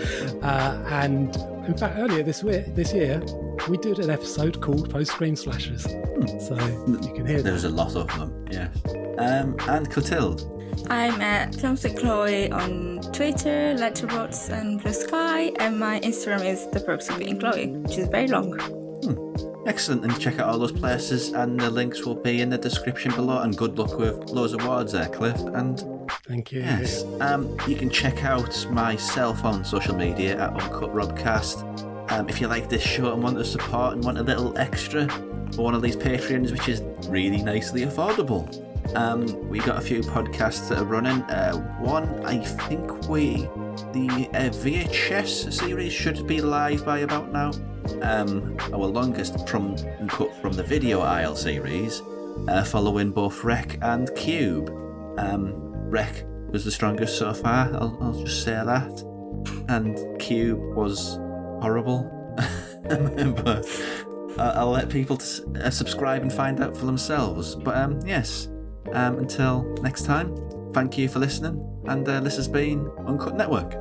And in fact, earlier this year, we did an episode called Post-Scream Slashers. So you can hear There's a lot of them, yes. And Clotilde? I'm at Films with Chloe on Twitter, Letterboxd and Blue Sky, and my Instagram is The Perks of Being Chloe, which is very long. Excellent, and check out all those places, and the links will be in the description below. And good luck with those awards there, Cliff. And thank you. Yes, you can check out myself on social media at Uncut Robcast. If you like this show and want to support and want a little extra, or one of these Patreons, which is really nicely affordable. We got a few podcasts that are running. One, I think the VHS series should be live by about now. Our longest from the Video Aisle series, following both Rec and Cube. Rec was the strongest so far, I'll just say that. And Cube was horrible. But I'll let people subscribe and find out for themselves. But yes, until next time, thank you for listening, and this has been Uncut Network.